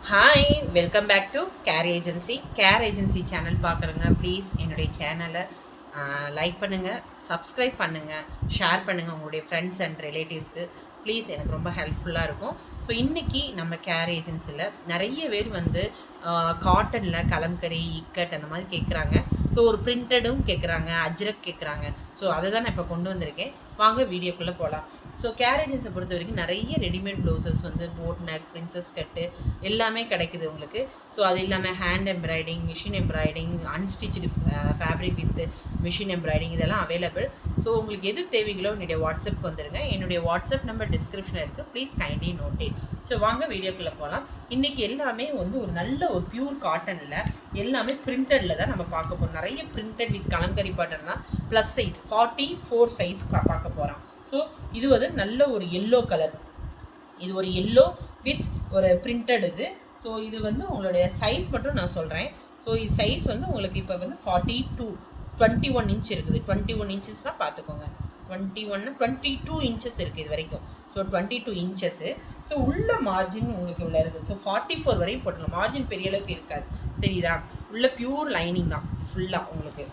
Hi, welcome back to care agency channel பார்க்குறேங்க. Please என்னுடைய சேனலை லைக் பண்ணுங்கள், சப்ஸ்கிரைப் பண்ணுங்கள், ஷேர் பண்ணுங்கள் உங்களுடைய ஃப்ரெண்ட்ஸ் அண்ட் ரிலேட்டிவ்ஸ்க்கு. ப்ளீஸ் எனக்கு ரொம்ப ஹெல்ப்ஃபுல்லாக இருக்கும். ஸோ இன்றைக்கி நம்ம கேர் ஏஜென்சியில் நிறைய பேர் வந்து காட்டனில் கலம்கரி, இக்கட் அந்த மாதிரி கேட்குறாங்க. ஸோ ஒரு பிரிண்டடும் கேட்குறாங்க, அஜ்ரக் கேட்குறாங்க. ஸோ அதை தான் நான் இப்போ கொண்டு வந்திருக்கேன். வாங்க வீடியோக்குள்ளே போகலாம். ஸோ கேர் ஏஜென்சியை பொறுத்த வரைக்கும் நிறைய ரெடிமேட் ப்ளவுசஸ் வந்து போட் நெக், பிரின்சஸ் கட்டு எல்லாமே கிடைக்குது உங்களுக்கு. ஸோ அது இல்லாமல் hand embroidering, machine embroidering, unstitched fabric with machine embroidering இதெல்லாம் அவைலபிள். ஸோ உங்களுக்கு எது தேவைகளோ என்னுடைய வாட்ஸ்அப்க்கு வந்துடுங்க. என்னுடைய வாட்ஸ்அப் நம்பர் டிஸ்கிரிப்ஷனில் இருக்குது. Please kindly note it. So வாங்க வீடியோக்குள்ளே போகலாம். இன்றைக்கி எல்லாமே வந்து ஒரு நல்ல ஒரு பியூர் காட்டனில் எல்லாமே பிரிண்டடில் தான் நம்ம பார்க்க போகிறோம். நிறைய பிரிண்டட் வித் கலம்கரி பாட்டன் தான். ப்ளஸ் சைஸ் 44 சைஸ் பார்க்க போகிறோம். ஸோ இது வந்து நல்ல ஒரு எல்லோ கலர். இது ஒரு எல்லோ வித் ஒரு பிரிண்டட் இது. ஸோ இது வந்து உங்களுடைய சைஸ் மட்டும் நான் சொல்கிறேன். ஸோ இது சைஸ் வந்து உங்களுக்கு இப்போ வந்து 21 இன்ச் இருக்குது. 21 இன்ச்சஸ்னால் பார்த்துக்கோங்க. 22 இன்ச்சஸ் இருக்குது இது வரைக்கும். So 22 inches. ஸோ உள்ள மார்ஜின் உங்களுக்கு உள்ள இருக்குது. ஸோ 44 வரையும் போட்டுக்கலாம். மார்ஜின் பெரிய அளவுக்கு இருக்காது, தெரியுதா? உள்ள பியூர் லைனிங் தான் ஃபுல்லாக உங்களுக்கு.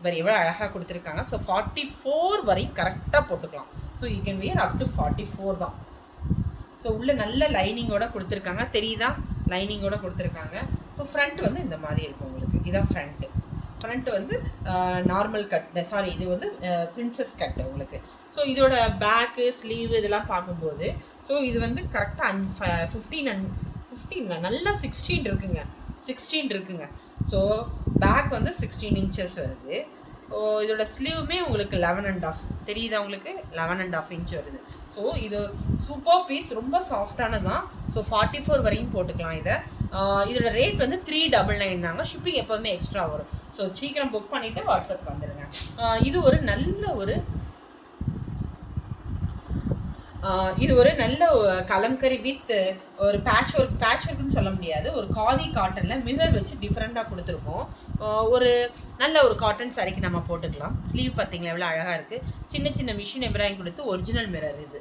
வேறு எவ்வளோ அழகாக கொடுத்துருக்காங்க. ஸோ 44 வரையும் கரெக்டாக போட்டுக்கலாம். So you can wear up to 44 தான். ஸோ உள்ள நல்ல லைனிங்கோட கொடுத்துருக்காங்க, தெரியுதா? லைனிங்கோட கொடுத்துருக்காங்க. ஸோ ஃப்ரண்ட் வந்து இந்த மாதிரி இருக்கும் உங்களுக்கு. இதுதான் ஃப்ரண்ட்டு வந்து நார்மல் கட், இது வந்து பிரின்சஸ் கட் உங்களுக்கு. ஸோ இதோட பேக்கு, ஸ்லீவ் இதெல்லாம் பார்க்கும்போது ஸோ இது வந்து கரெக்டாக 15 நல்லா 16 இருக்குங்க. ஸோ பேக் வந்து 16 இன்ச்சஸ் வருது. இதோட ஸ்லீவுமே உங்களுக்கு 11.5, தெரியுதா உங்களுக்கு? 11.5 இன்ச் வருது. ஸோ இது சூப்பர் பீஸ், ரொம்ப சாஃப்டானது தான். ஸோ 44 வரையும் போட்டுக்கலாம் இதை. இதோட ரேட் வந்து 399 தாங்க. ஷிப்பிங் எப்போதுமே எக்ஸ்ட்ரா வரும். ஸோ சீக்கிரம் புக் பண்ணிவிட்டு வாட்ஸ்அப் வந்துடுங்க. இது ஒரு நல்ல கலம்கரி வித் ஒரு பேட்ச் ஒர்க்னு சொல்ல முடியாது, ஒரு காதி காட்டனில் மிரர் வச்சு டிஃப்ரெண்ட்டாக கொடுத்துருக்கோம். ஒரு நல்ல ஒரு காட்டன் சாரிக்கு நம்ம போட்டுக்கலாம். ஸ்லீவ் பார்த்தீங்களா எவ்வளோ அழகாக இருக்குது. சின்ன சின்ன மிஷின் எம்ப்ராய்டிங் கொடுத்து ஒரிஜினல் மிரர் இது.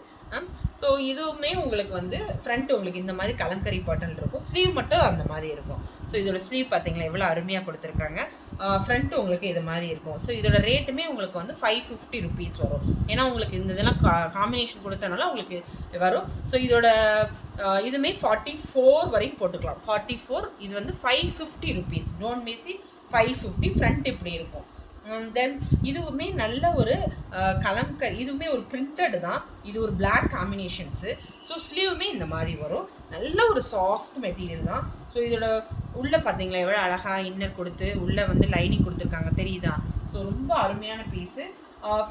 ஸோ இதுவுமே உங்களுக்கு வந்து ஃப்ரண்ட் உங்களுக்கு இந்த மாதிரி கலம்கரி பாட்டன் இருக்கும். ஸ்லீவ் மட்டும் அந்த மாதிரி இருக்கும். ஸோ இதோட ஸ்லீவ் பார்த்தீங்களா எவ்வளோ அருமையாக கொடுத்துருக்காங்க. ஃப்ரண்ட்டு உங்களுக்கு இது மாதிரி இருக்கும். ஸோ இதோட ரேட்டுமே உங்களுக்கு வந்து 550 ருபீஸ் வரும். ஏன்னா உங்களுக்கு இந்த இதெல்லாம் காம்பினேஷன் கொடுத்தனால உங்களுக்கு வரும். ஸோ இதோட இதுவுமே 44 வரையும் போட்டுக்கலாம். 44 இது வந்து 550 rupees. Don't miss it. 550. Front இப்படி இருக்கும். தென் இதுவுமே நல்ல ஒரு இதுவுமே ஒரு பிரிண்டட் தான். இது ஒரு பிளாக் காம்பினேஷன்ஸு. ஸோ ஸ்லீவுமே இந்த மாதிரி வரும். நல்ல ஒரு சாஃப்ட் மெட்டீரியல் தான். ஸோ இதோட உள்ளே பார்த்தீங்களா எவ்வளோ அழகாக இன்னர் கொடுத்து உள்ளே வந்து லைனிங் கொடுத்துருக்காங்க, தெரியுதா? ஸோ ரொம்ப அருமையான பீஸு.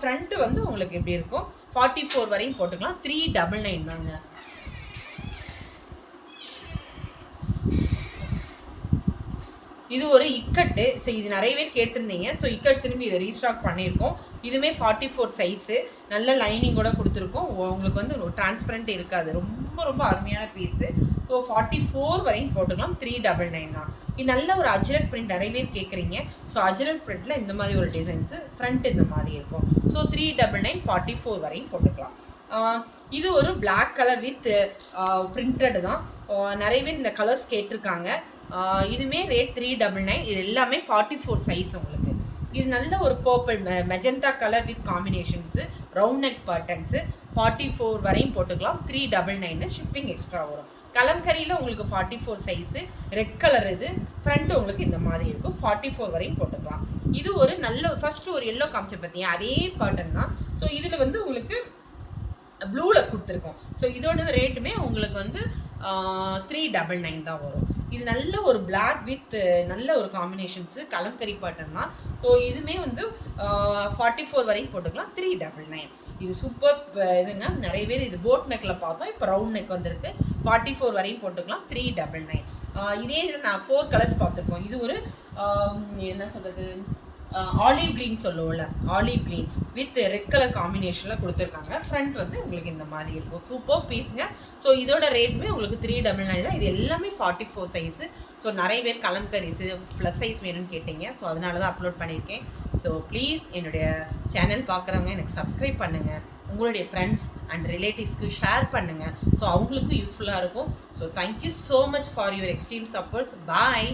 ஃப்ரண்ட்டு வந்து உங்களுக்கு எப்படி இருக்கும்? 44 வரையும் போட்டுக்கலாம். 399 தாங்க. இது ஒரு இக்கட்டு. ஸோ இது நிறைய பேர் கேட்டிருந்தீங்க. ஸோ இக்கட் திரும்பி இதை ரீஸ்டாக் பண்ணியிருக்கோம். இதுவுமே 44 சைஸு. நல்ல லைனிங்கோட கொடுத்துருக்கோம். உங்களுக்கு வந்து டிரான்ஸ்பரண்ட் இருக்காது. ரொம்ப அருமையான பீஸு. ஸோ 44 வரையும் போட்டுக்கலாம். 399 தான். இது நல்ல ஒரு அஜ்ரக் பிரிண்ட் நிறைய பேர் கேட்குறீங்க. ஸோ அஜ்ரக் பிரிண்ட்டில் இந்த மாதிரி ஒரு டிசைன்ஸு, ஃப்ரண்ட் இந்த மாதிரி இருக்கும். ஸோ 399, 44 வரையும் போட்டுக்கலாம். இது ஒரு பிளாக் கலர் வித் பிரிண்டட் தான். நிறைய பேர் இந்த கலர்ஸ் கேட்டிருக்காங்க. இதுவுமே ரேட் 399. இது எல்லாமே 44 சைஸ் உங்களுக்கு. இது நல்ல ஒரு purple magenta colour with combinations, round neck patterns. 44 வரையும் போட்டுக்கலாம். 399. ஷிப்பிங் எக்ஸ்ட்ரா வரும். கலம்கரியில் உங்களுக்கு 44 சைஸு. ரெட் கலர் இது. ஃப்ரண்ட் உங்களுக்கு இந்த மாதிரி இருக்கும். 44 வரையும் போட்டுக்கலாம். இது ஒரு நல்ல ஃபஸ்ட்டு ஒரு எல்லோ காமிச்ச பார்த்தீங்க, அதே பேட்டர்ன் தான். ஸோ இதில் வந்து உங்களுக்கு ப்ளூவில் கொடுத்துருக்கோம். ஸோ இதோட ரேட்டுமே உங்களுக்கு வந்து 399 தான் வரும். இது நல்ல ஒரு பிளாக் வித் நல்ல ஒரு காம்பினேஷன்ஸு, கலம்கரி பாட்டன் தான். ஸோ இதுவுமே வந்து 44 வரையும் போட்டுக்கலாம். 399. இது சூப்பர் இதுங்க. நிறைய பேர் இது போட் நெக்கில் பார்த்தோம், இப்போ ரவுண்ட் நெக் வந்திருக்கு. 44 வரையும் போட்டுக்கலாம். 399. இதே இதில் நான் 4 கலர்ஸ் பார்த்துருக்கோம். இது ஒரு என்ன சொல்கிறது, ஆலிவ் க்ரீன் சொல்லுவோம்ல, olive green with red colour காம்பினேஷனில் கொடுத்துருக்காங்க. ஃப்ரண்ட் வந்து உங்களுக்கு இந்த மாதிரி இருக்கும். சூப்பர் பீஸுங்க. ஸோ இதோட ரேட்டுமே உங்களுக்கு 399 தான். இது எல்லாமே 44 சைஸு. ஸோ நிறைய பேர் கலம்கரிஸு ப்ளஸ் சைஸ் வேணும்னு கேட்டீங்க. ஸோ அதனால தான் அப்லோட் பண்ணியிருக்கேன். ஸோ ப்ளீஸ் என்னுடைய சேனல் பார்க்குறவங்க எனக்கு சப்ஸ்கிரைப் பண்ணுங்கள், உங்களுடைய ஃப்ரெண்ட்ஸ் அண்ட் ரிலேட்டிவ்ஸ்க்கு ஷேர் பண்ணுங்கள். ஸோ அவங்களுக்கும் யூஸ்ஃபுல்லாக இருக்கும். So thank you so much for your extreme supports. Bye.